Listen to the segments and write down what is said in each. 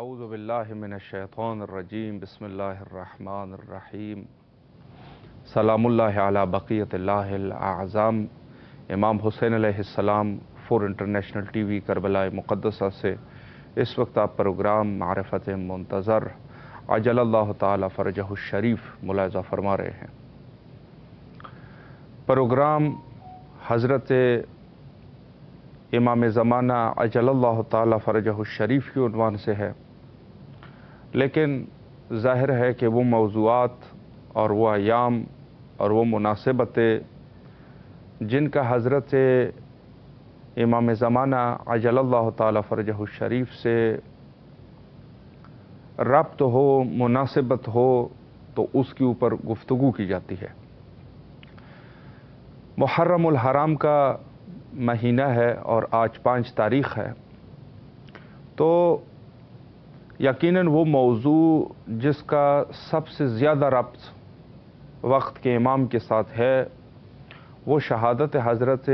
اعوذ باللہ من الشیطان الرجیم بسم اللہ الرحمن الرحیم سلام اللہ علی بقیت اللہ الاعظام۔ امام حسین علیہ السلام for international T V Karbala مقدسہ سے اس وقت آپ پروگرام معرفت منتظر عجل اللہ تعالی فرجہ الشریف ملاحظہ فرما رہے ہیں۔ پروگرام حضرت امام زمانہ عجل اللہ تعالی فرجہ الشریف کے عنوان سے ہے، لیکن ظاہر ہے کہ وہ موضوعات اور وہ ایام اور وہ مناسبتیں جن کا حضرت امام زمانہ عجل اللہ تعالی فرجہ الشریف سے ربط ہو، مناسبت ہو، تو اس کے اوپر گفتگو کی جاتی ہے۔ محرم الحرام کا مہینہ ہے اور آج 5 تاریخ ہے، تو یقیناً وہ موضوع جس کا سب سے زیادہ ربط وقت کے امام کے ساتھ ہے وہ شہادت حضرت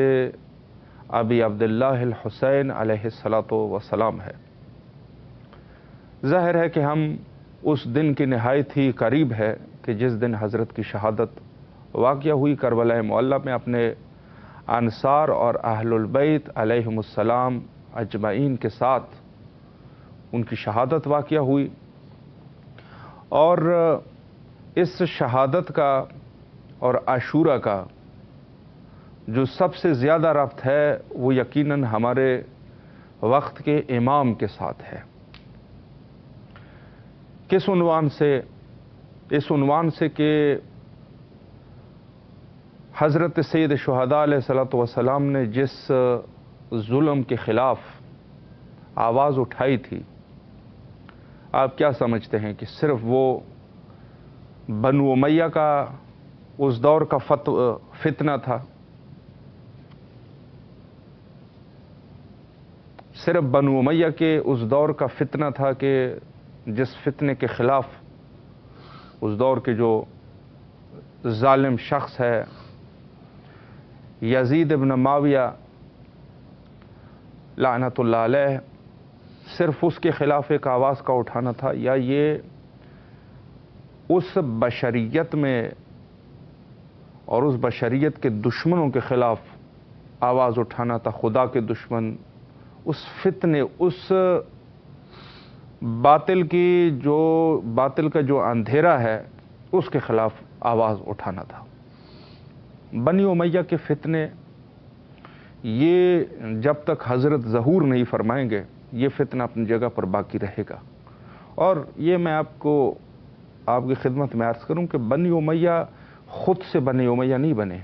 ابی عبداللہ الحسین علیہ الصلاۃ والسلام ہے۔ ظاہر ہے کہ ہم اس دن کی نہایت ہی قریب ہے کہ جس دن حضرت کی شہادت واقع ہوئی کربلا معلیٰ میں، اپنے انصار اور اہل البیت علیہم السلام اجمعین کے ساتھ ان کی شہادت واقع ہوئی، اور اس شہادت کا اور عاشورہ کا جو سب سے زیادہ ربط ہے وہ یقیناً ہمارے وقت کے امام کے ساتھ ہے۔ کس عنوان سے؟ اس عنوان سے کہ حضرت سید شہداء علیہ الصلوۃ والسلام نے جس ظلم کے خلاف آواز اٹھائی تھی، آپ کیا سمجھتے ہیں کہ صرف وہ بنو امیہ کا اس دور کا فتنہ تھا؟ صرف بنو امیہ کے اس دور کا فتنہ تھا کہ جس فتنے کے خلاف اس دور کے جو ظالم شخص ہے یزید ابن معاویہ لعنت اللہ علیہ، صرف اس کے خلاف ایک آواز کا اٹھانا تھا، یا یہ اس بشریت میں اور اس بشریت کے دشمنوں کے خلاف آواز اٹھانا تھا؟ خدا کے دشمن، اس فتنے، اس باطل کا جو اندھیرا ہے اس کے خلاف آواز اٹھانا تھا۔ بنی امیہ کے فتنے، یہ جب تک حضرت ظہور نہیں فرمائیں گے یہ فتنہ اپنی جگہ پر باقی رہے گا۔ اور یہ میں آپ کی خدمت میں عرض کروں کہ بنی امیہ خود سے بنی امیہ نہیں بنے۔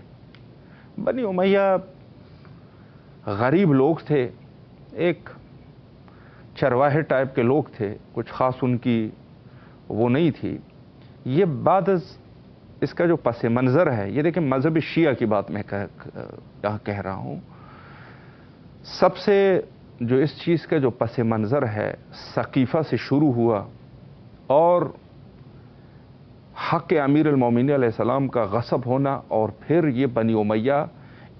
بنی امیہ غریب لوگ تھے، ایک چرواہے ٹائپ کے لوگ تھے، کچھ خاص ان کی وہ نہیں تھی۔ یہ بعد اس کا جو پس منظر ہے، یہ دیکھیں مذہب شیعہ کی بات میں یہاں کہہ رہا ہوں، سب سے جو اس چیز کا جو پس منظر ہے سقیفہ سے شروع ہوا، اور حق امیر المومنین علیہ السلام کا غصب ہونا، اور پھر یہ بنی امیہ،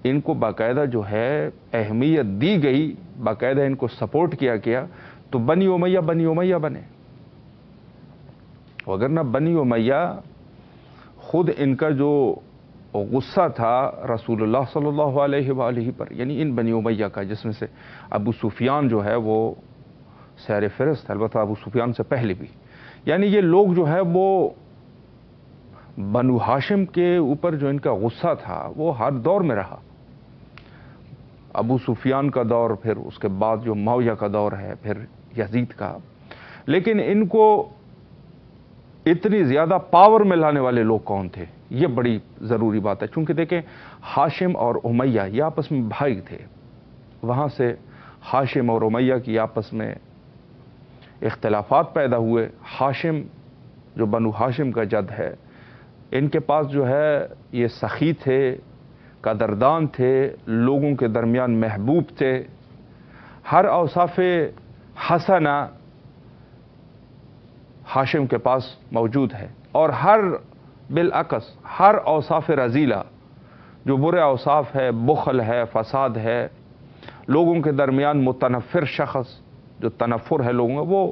ان کو باقاعدہ جو ہے اہمیت دی گئی، باقاعدہ ان کو سپورٹ کیا گیا، تو بنی امیہ بنے۔ وگرنہ بنی امیہ خود ان کا جو غصہ تھا رسول اللہ صلی اللہ علیہ وآلہ پر، یعنی ان بنی امیہ کا، جس میں سے ابو سفیان جو ہے وہ سیر فہرست، البتہ ابو سفیان سے پہلے بھی، یعنی یہ لوگ جو ہے وہ بنو ہاشم کے اوپر جو ان کا غصہ تھا وہ ہر دور میں رہا۔ ابو سفیان کا دور، پھر اس کے بعد جو معاویہ کا دور ہے، پھر یزید کا، لیکن ان کو اتنی زیادہ پاور میں لانے والے لوگ کون تھے؟ یہ بڑی ضروری بات ہے، چونکہ دیکھیں ہاشم اور امیہ یہ آپس میں بھائی تھے، وہاں سے ہاشم اور امیہ کی آپس میں اختلافات پیدا ہوئے۔ ہاشم جو بنو ہاشم کا جد ہے، ان کے پاس جو ہے یہ سخی تھے، قدردان تھے، لوگوں کے درمیان محبوب تھے، ہر اوصاف حسنہ ہاشم کے پاس موجود ہے، اور بالعکس ہر اوصاف رذیلہ جو برے اوصاف ہے، بخل ہے، فساد ہے، لوگوں کے درمیان متنفر شخص جو تنفر ہے لوگوں کا، وہ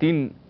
3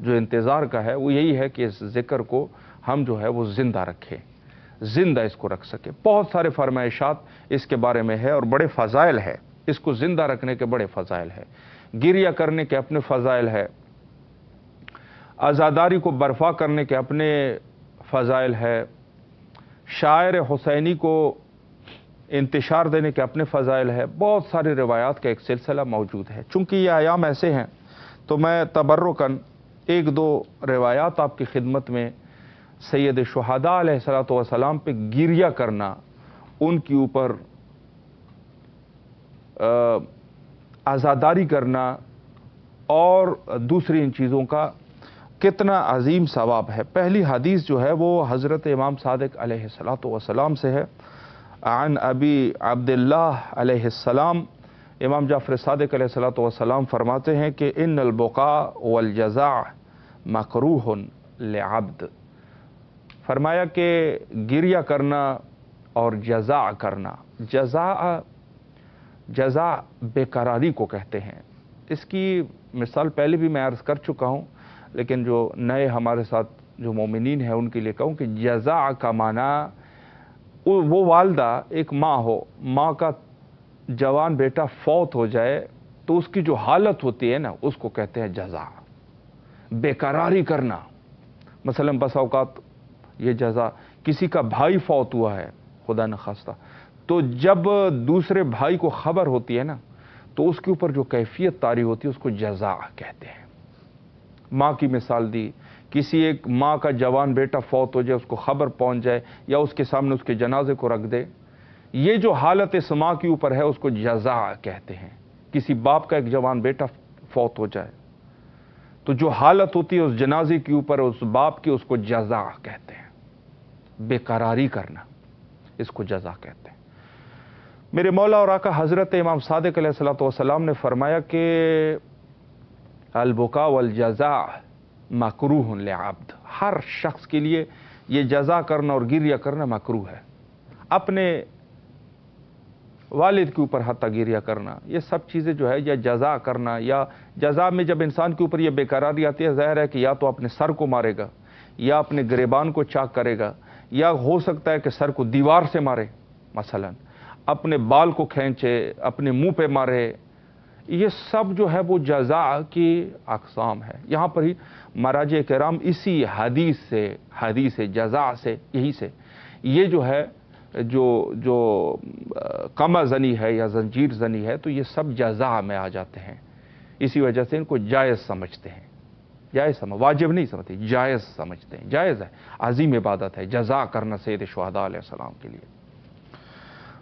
جو انتظار کا ہے وہ یہی ہے کہ اس ذکر کو ہم جو ہے وہ زندہ رکھیں، زندہ اس کو رکھ سکیں۔ بہت سارے فرمائشات اس کے بارے میں ہے اور بڑے فضائل ہے، اس کو زندہ رکھنے کے بڑے فضائل ہے، گریہ کرنے کے اپنے فضائل ہے، عزاداری کو برپا کرنے کے اپنے فضائل ہے، شاعر حسینی کو انتشار دینے کے اپنے فضائل ہے۔ بہت ساری روایات کا ایک سلسلہ موجود ہے۔ چونکہ یہ ایام ایسے ہیں تو میں تبرکاً ایک دو روایات آپ کی خدمت میں سید شہداء علیہ الصلوۃ والسلام پہ گریہ کرنا، ان کے اوپر عزاداری کرنا اور دوسری ان چیزوں کا کتنا عظیم ثواب ہے۔ پہلی حدیث جو ہے وہ حضرت امام صادق علیہ الصلوۃ والسلام سے ہے، عن ابی عبداللہ علیہ السلام۔ امام جعفر صادق علیہ الصلوۃ والسلام فرماتے ہیں کہ ان البقاء والجزاء مکروہ لعبد، فرمایا کہ گریہ کرنا اور جزاء کرنا، جزاء بے قراری کو کہتے ہیں۔ اس کی مثال پہلے بھی میں عرض کر چکا ہوں، لیکن جو نئے ہمارے ساتھ جو مومنین ہیں ان کے لیے کہوں کہ جزاء کا معنی وہ والدہ، ایک ماں ہو، ماں کا جوان بیٹا فوت ہو جائے تو اس کی جو حالت ہوتی ہے نا اس کو کہتے ہیں جزاء، بے قراری کرنا۔ مثلا بس اوقات یہ جزاء، کسی کا بھائی فوت ہوا ہے خدا نخواستہ، تو جب دوسرے بھائی کو خبر ہوتی ہے نا تو اس کے اوپر جو کیفیت طاری ہوتی ہے اس کو جزاء کہتے ہیں۔ ماں کی مثال دی، کسی ایک ماں کا جوان بیٹا فوت ہو جائے، اس کو خبر پہنچ جائے یا اس کے سامنے اس کے جنازے کو رکھ دے، یہ جو حالت اس ماں کے اوپر ہے اس کو جزاء کہتے ہیں۔ کسی باپ کا ایک جوان بیٹا فوت ہو جائے تو جو حالت ہوتی ہے اس جنازے کے اوپر اس باپ کی، اس کو جزاء کہتے ہیں، بے قراری کرنا، اس کو جزاء کہتے ہیں۔ میرے مولا اور آقا حضرت امام صادق علیہ الصلوۃ والسلام نے فرمایا کہ البکاء والجزاء مکروہ لعبد، ہر شخص کے لیے یہ جزا کرنا اور گریہ کرنا مکروہ ہے۔ اپنے والد کے اوپر حتیٰ گریہ کرنا، یہ سب چیزیں جو ہے، یا جزا کرنا، یا جزا میں جب انسان کے اوپر یہ بے قراری آتی ہے، ظاہر ہے کہ یا تو اپنے سر کو مارے گا، یا اپنے گریبان کو چاک کرے گا، یا ہو سکتا ہے کہ سر کو دیوار سے مارے، مثلا اپنے بال کو کھینچے، اپنے منہ پہ مارے۔ یہ سب جو ہے وہ جزا کی اقسام ہے۔ یہاں پر ہی مراجع کرام اسی حدیث جزا سے، یہی سے یہ جو ہے جو قمع زنی ہے یا زنجیر زنی ہے تو یہ سب جزا میں آ جاتے ہیں، اسی وجہ سے ان کو جائز سمجھتے ہیں، واجب نہیں سمجھتے، جائز سمجھتے ہیں، جائز ہے، عظیم عبادت ہے جزا کرنا سید شہداء علیہ السلام کے لیے۔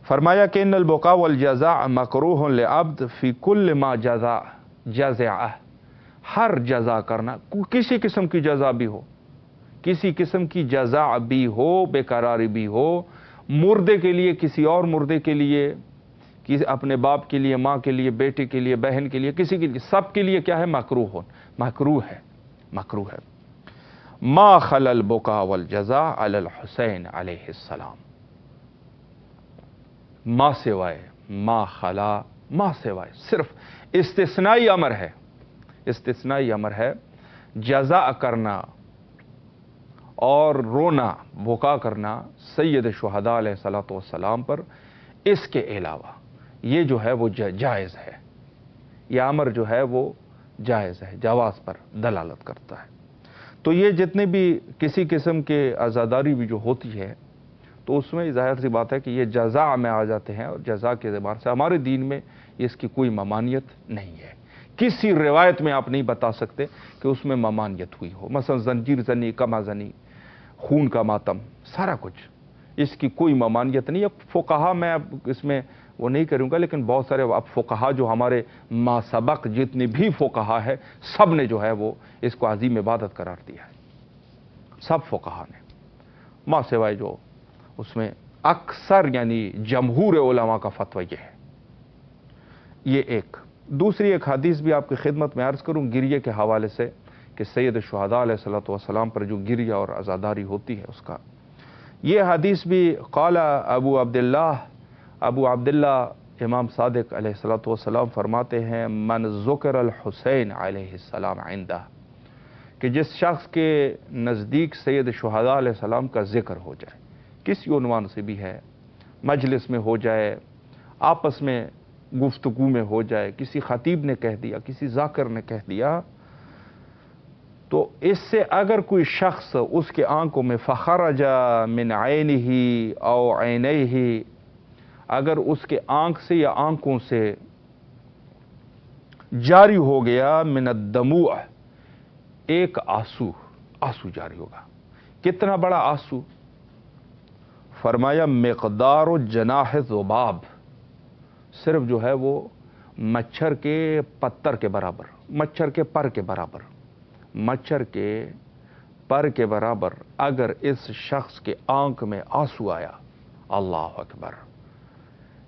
فرمایا کہ ان البقاء والجزاء مکروہ لعبد فی کل ما جزع، ہر جزا کرنا، کسی قسم کی جزا بھی ہو، کسی قسم کی جزا بھی ہو، بے قراری بھی ہو، مردے کے لیے، کسی اور مردے کے لیے، اپنے باپ کے لیے، ماں کے لیے، بیٹے کے لیے، بہن کے لیے، کسی کے لیے، سب کے لیے کیا ہے؟ مکروہ ہے۔ ما خلا البکاء والجزاء علی الحسین علیہ السلام، ما سوائے صرف استثنائی امر ہے جزا کرنا اور رونا، بکا کرنا سید شہداء علیہ الصلوۃ والسلام پر، اس کے علاوہ یہ جو ہے وہ جائز ہے، یہ امر جو ہے وہ جائز ہے، جواز پر دلالت کرتا ہے۔ تو یہ جتنے بھی کسی قسم کے عزاداری بھی جو ہوتی ہے تو اس میں ظاہر سی بات ہے کہ یہ جزا میں آ جاتے ہیں، اور جزا کے اعتبار سے ہمارے دین میں اس کی کوئی ممانعت نہیں ہے۔ کسی روایت میں آپ نہیں بتا سکتے کہ اس میں ممانعت ہوئی ہو، مثلا زنجیر زنی، قمع زنی، خون کا ماتم، سارا کچھ، اس کی کوئی ممانعت نہیں۔ اب فقہا، میں اب اس میں وہ نہیں کروں گا، لیکن بہت سارے اب فقہا جو ہمارے ما سبق جتنے بھی فقہا ہے، سب نے جو ہے وہ اس کو عظیم عبادت قرار دیا ہے، سب فقہا نے، ما سوائے جو اس میں اکثر یعنی جمہور علماء کا فتویٰ یہ ہے۔ یہ ایک دوسری ایک حدیث بھی آپ کی خدمت میں عرض کروں گریہ کے حوالے سے، کہ سید شہداء علیہ الصلوۃ والسلام پر جو گریہ اور عزاداری ہوتی ہے اس کا، یہ حدیث بھی قال ابو عبداللہ امام صادق علیہ الصلوۃ والسلام فرماتے ہیں من ذکر الحسین علیہ السلام عندہ، کہ جس شخص کے نزدیک سید شہداء علیہ السلام کا ذکر ہو جائے، کسی عنوان سے بھی ہے، مجلس میں ہو جائے، آپس میں گفتگو میں ہو جائے، کسی خطیب نے کہہ دیا، کسی ذاکر نے کہہ دیا، تو اس سے اگر کوئی شخص اس کے آنکھوں میں فخرج من عینہ او عینیہ، اگر اس کے آنکھ سے یا آنکھوں سے جاری ہو گیا من الدموع، ایک آنسو جاری ہوگا، کتنا بڑا آنسو؟ فرمایا مقدار جناح ذباب، صرف جو ہے وہ مچھر کے پتر کے برابر، مچھر کے پر کے برابر، مچھر کے پر کے برابر اگر اس شخص کے آنکھ میں آنسو آیا، اللہ اکبر،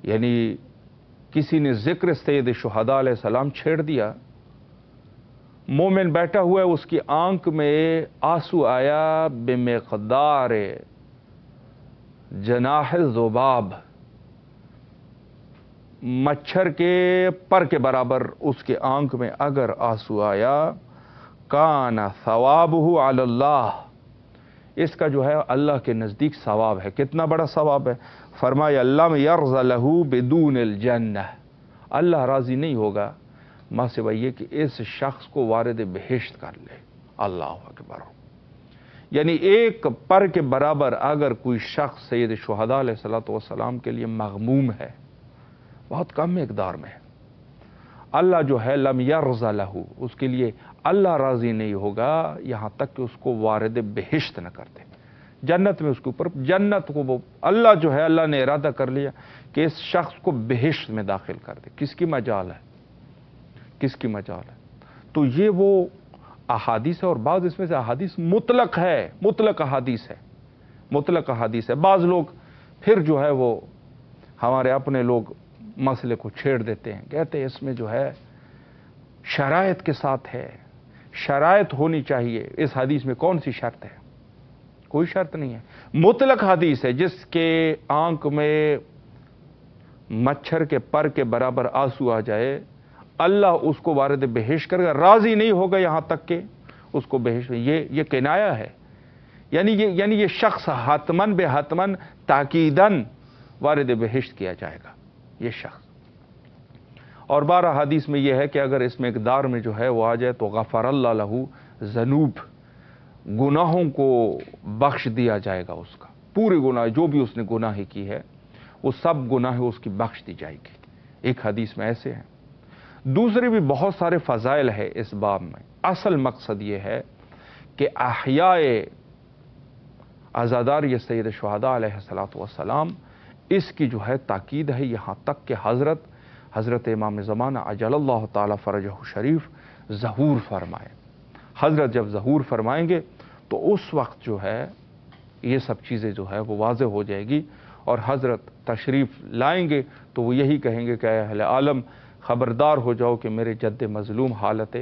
یعنی کسی نے ذکر سید شہداء علیہ السلام چھیڑ دیا، مومن بیٹھا ہوا ہے، اس کی آنکھ میں آنسو آیا بمقدار جناح ذباب، مچھر کے پر کے برابر اس کے آنکھ میں اگر آنسو آیا، کان ثوابہ علی اللہ، اس کا جو ہے اللہ کے نزدیک ثواب ہے۔ کتنا بڑا ثواب ہے؟ فرمایا لم یرض لہ بدون الجنہ، اللہ راضی نہیں ہوگا ماں سوائے یہ کہ اس شخص کو وارد بہشت کر لے۔ اللہ اکبر، یعنی ایک پر کے برابر اگر کوئی شخص سید شہداء علیہ الصلوۃ والسلام کے لیے مغموم ہے، بہت کم مقدار میں، اللہ جو ہے لم یرض لہ، اس کے لیے اللہ راضی نہیں ہوگا یہاں تک کہ اس کو وارد بہشت نہ کر دے، جنت میں اس کے اوپر، جنت کو وہ اللہ جو ہے اللہ نے ارادہ کر لیا کہ اس شخص کو بہشت میں داخل کر دے، کس کی مجال ہے؟ کس کی مجال ہے؟ تو یہ وہ احادیث ہے، اور بعض اس میں سے احادیث مطلق ہے، مطلق احادیث ہے، مطلق احادیث ہے۔ بعض لوگ پھر جو ہے وہ ہمارے اپنے لوگ مسئلے کو چھیڑ دیتے ہیں، کہتے ہیں اس میں جو ہے شرائط کے ساتھ ہے، شرائط ہونی چاہیے، اس حدیث میں کون سی شرط ہے؟ کوئی شرط نہیں ہے، مطلق حدیث ہے، جس کے آنکھ میں مچھر کے پر کے برابر آنسو آ جائے، اللہ اس کو وارد بہشت کرے گا، راضی نہیں ہوگا یہاں تک کہ اس کو بہشت، یہ کنایہ ہے، یعنی یہ شخص حتماً بے حتماً تاکیداً وارد بہشت کیا جائے گا، یہ شخص۔ اور 12 حدیث میں یہ ہے کہ اگر اس مقدار میں جو ہے وہ آ جائے تو غفر اللہ لہ ذنوب، گناہوں کو بخش دیا جائے گا، اس کا پورے گناہ جو بھی اس نے گناہ کی ہے وہ سب گناہ اس کی بخش دی جائے گی، ایک حدیث میں ایسے ہیں۔ دوسرے بھی بہت سارے فضائل ہے اس باب میں، اصل مقصد یہ ہے کہ احیاء عزادار یہ سید شہداء علیہ الصلوۃ والسلام، اس کی جو ہے تاکید ہے، یہاں تک کہ حضرت امام زمانہ عجل اللہ تعالی فرجہ شریف ظہور فرمائے۔ حضرت جب ظہور فرمائیں گے تو اس وقت جو ہے یہ سب چیزیں جو ہے وہ واضح ہو جائے گی، اور حضرت تشریف لائیں گے تو وہ یہی کہیں گے کہ اے اہل عالم خبردار ہو جاؤ کہ میرے جد مظلوم حالت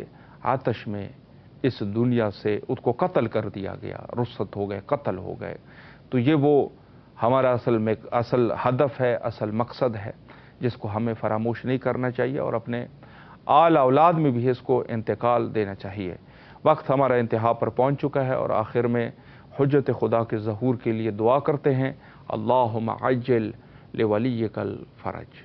آتش میں اس دنیا سے اس کو قتل کر دیا گیا، رخصت ہو گئے، قتل ہو گئے۔ تو یہ وہ ہمارا اصل ہدف ہے، اصل مقصد ہے، جس کو ہمیں فراموش نہیں کرنا چاہیے، اور اپنے آل اولاد میں بھی اس کو انتقال دینا چاہیے۔ وقت ہمارا انتہا پر پہنچ چکا ہے، اور آخر میں حجت خدا کے ظہور کے لیے دعا کرتے ہیں، اللہم عجل لولیک الفرج۔